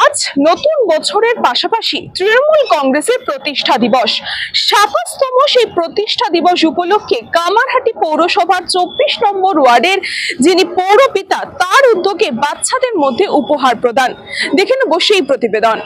আজ নতুন বছরের পাশাপাশি তৃণমূল কংগ্রেসের প্রতিষ্ঠা দিবস। ২৭তম সেই প্রতিষ্ঠা দিবস উপলক্ষে কামারহাটি পৌরসভার ২৪ নম্বর ওয়ার্ডের যিনি পৌরপিতা তার উদ্যোগে বাচ্চাদের মধ্যে উপহার প্রদান। দেখে নেব সেই প্রতিবেদন।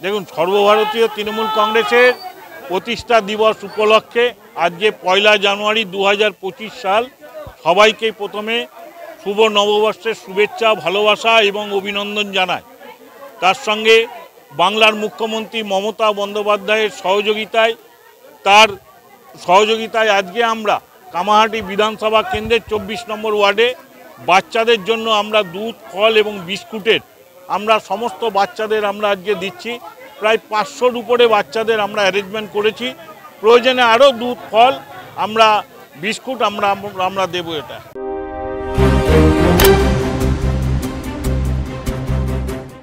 দেখুন, সর্বভারতীয় তৃণমূল কংগ্রেসের প্রতিষ্ঠা দিবস উপলক্ষে আজকে ১ জানুয়ারি ২০২৫ সাল। সবাইকেই প্রথমে শুভ নববর্ষের শুভেচ্ছা, ভালোবাসা এবং অভিনন্দন জানায়। তার সঙ্গে বাংলার মুখ্যমন্ত্রী মমতা বন্দ্যোপাধ্যায়ের সহযোগিতায় আজকে আমরা কামারহাটি বিধানসভা কেন্দ্রের ২৪ নম্বর ওয়ার্ডে বাচ্চাদের জন্য আমরা দুধ, ফল এবং বিস্কুটের আমরা সমস্ত বাচ্চাদের আমরা আজকে দিচ্ছি। প্রায় ৫০০-র উপরে বাচ্চাদের আমরা অ্যারেঞ্জমেন্ট করেছি। প্রয়োজনে আরও দুধ, ফল, আমরা বিস্কুট আমরা দেবো এটা।